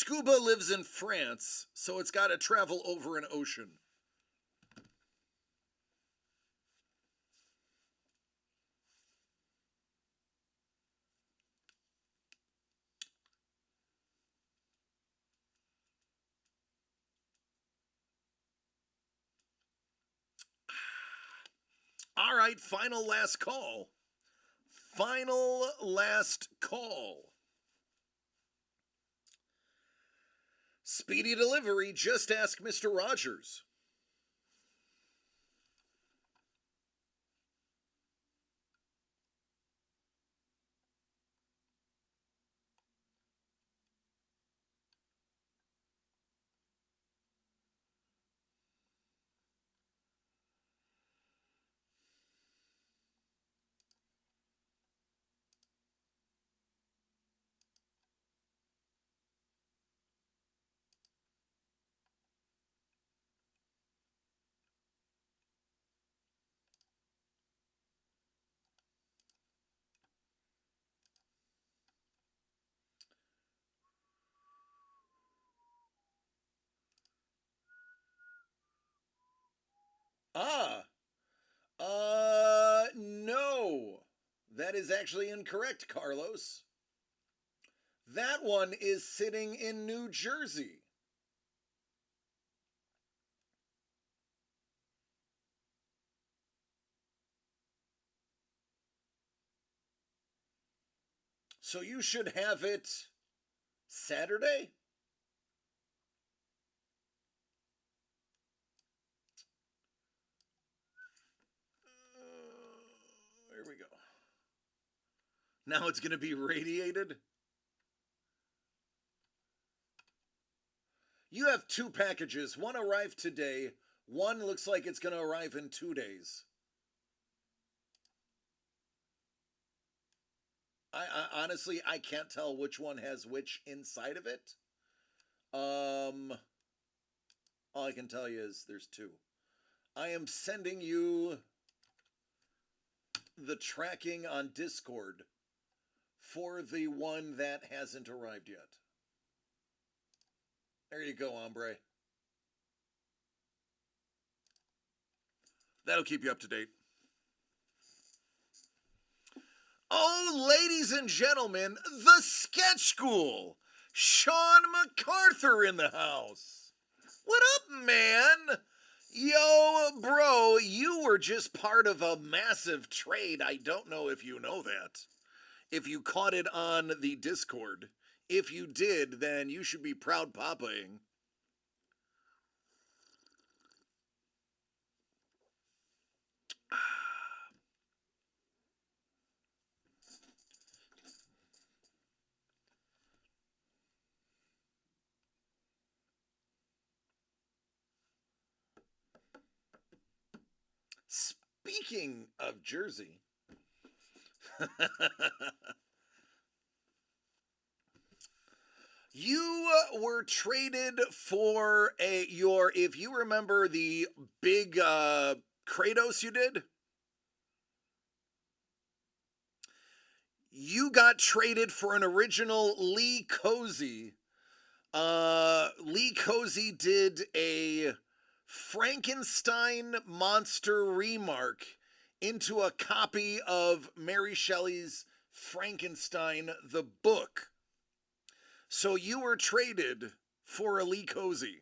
Scuba lives in France, so it's got to travel over an ocean. All right, final last call. Final last call. Speedy delivery, just ask Mr. Rogers. Ah, no. That is actually incorrect, Carlos. That one is sitting in New Jersey. So you should have it Saturday? Here we go. Now it's going to be radiated. You have 2 packages. One arrived today. One looks like it's going to arrive in 2 days. I honestly, I can't tell which one has which inside of it. All I can tell you is there's 2. I am sending you the tracking on Discord for the one that hasn't arrived yet. There you go, hombre. That'll keep you up to date. Oh, ladies and gentlemen, the Sketch School. Sean MacArthur in the house. What up, man? Yo, bro, you were just part of a massive trade. I don't know if you know that. If you caught it on the Discord. If you did, then you should be proud papaing. Speaking of Jersey, you were traded for if you remember the big Kratos you did, you got traded for an original Lee Cozy. Lee Cozy did a Frankenstein monster remark into a copy of Mary Shelley's Frankenstein, the book. So you were traded for a Lee Cozy.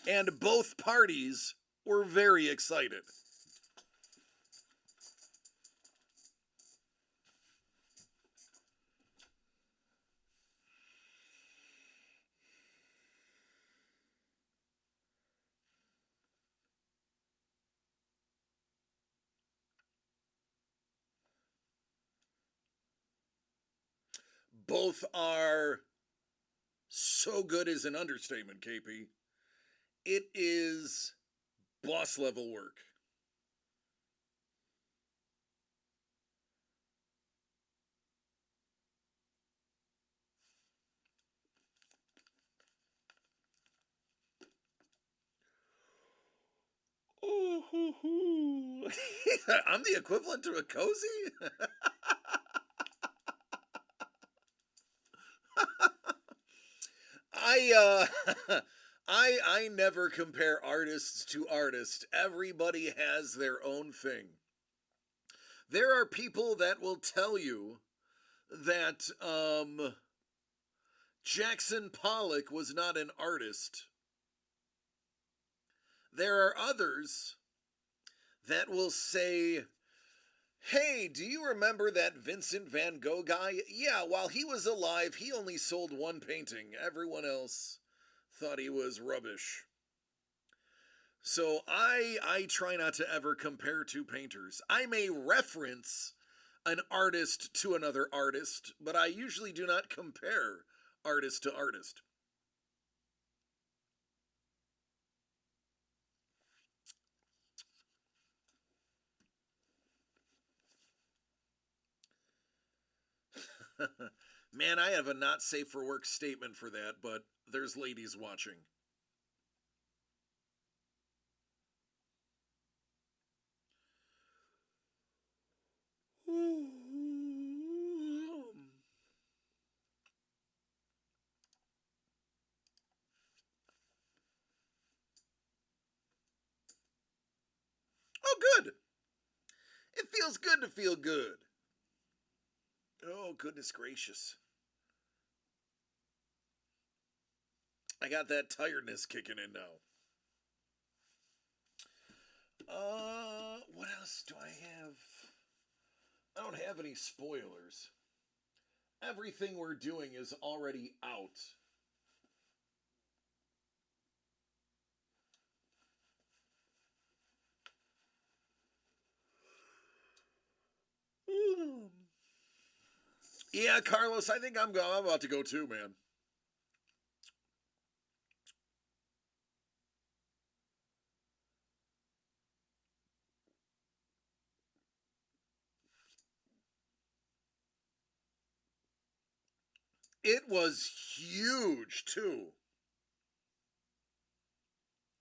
And both parties were very excited. Both are so good is an understatement, KP. It is boss level work. Ooh, I'm the equivalent to a cozy? I never compare artists to artists. Everybody has their own thing. There are people that will tell you that Jackson Pollock was not an artist. There are others that will say, hey, do you remember that Vincent van Gogh guy? Yeah, while he was alive, he only sold one painting. Everyone else thought he was rubbish. So I try not to ever compare two painters. I may reference an artist to another artist, but I usually do not compare artist to artist. Man, I have a not safe for work statement for that, but there's ladies watching. Oh, good. It feels good to feel good. Oh, goodness gracious. I got that tiredness kicking in now. What else do I have? I don't have any spoilers. Everything we're doing is already out. Yeah, Carlos, I think I'm about to go too, man. It was huge, too.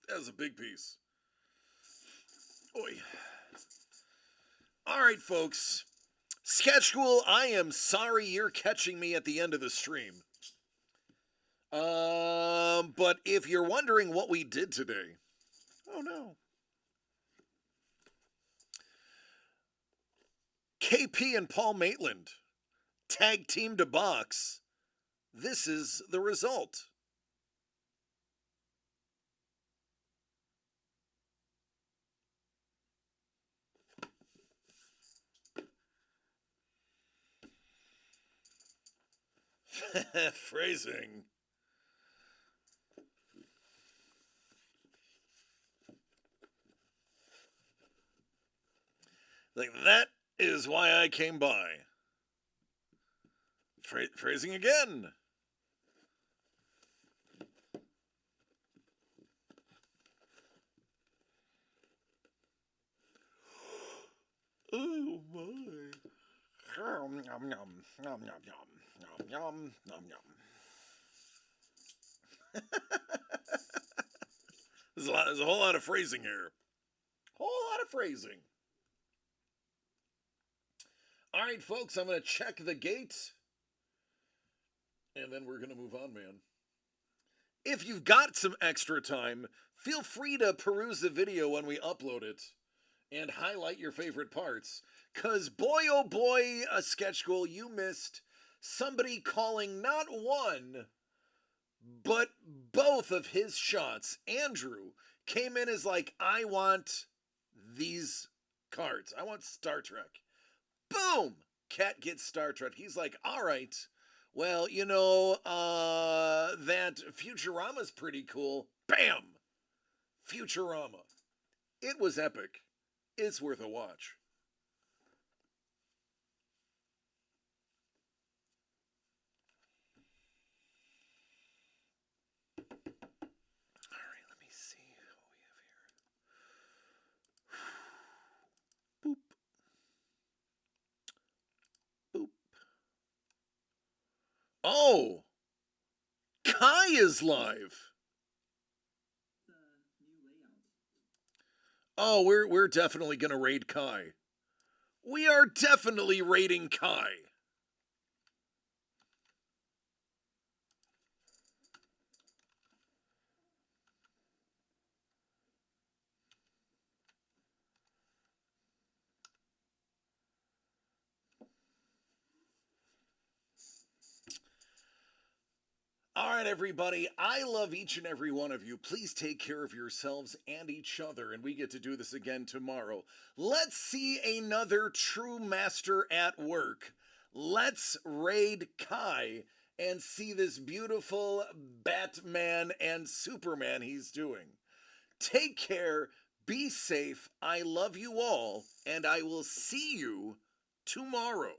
That was a big piece. Oy. All right, folks. Sketch School, I am sorry you're catching me at the end of the stream. But if you're wondering what we did today, oh no. KP and Paul Maitland tag team to box. This is the result. Phrasing. Like, that is why I came by. Phrasing again. Oh my. Yum, yum, yum, yum, yum, yum, yum, yum, yum. There's a whole lot of phrasing here. Whole lot of phrasing. All right, folks, I'm going to check the gate. And then we're going to move on, man. If you've got some extra time, feel free to peruse the video when we upload it and highlight your favorite parts. Because boy, oh boy, a Sketch School, you missed somebody calling not one, but both of his shots. Andrew came in as like, I want these cards. I want Star Trek. Boom! Cat gets Star Trek. He's like, all right. Well, you know, that Futurama's pretty cool. Bam! Futurama. It was epic. It's worth a watch. All right, let me see what we have here. Boop. Boop. Oh! Kai is live. Oh, we're definitely gonna raid Kai. We are definitely raiding Kai. All right, everybody. I love each and every one of you. Please take care of yourselves and each other, and we get to do this again tomorrow. Let's see another true master at work. Let's raid Kai and see this beautiful Batman and Superman he's doing. Take care, be safe, I love you all, and I will see you tomorrow.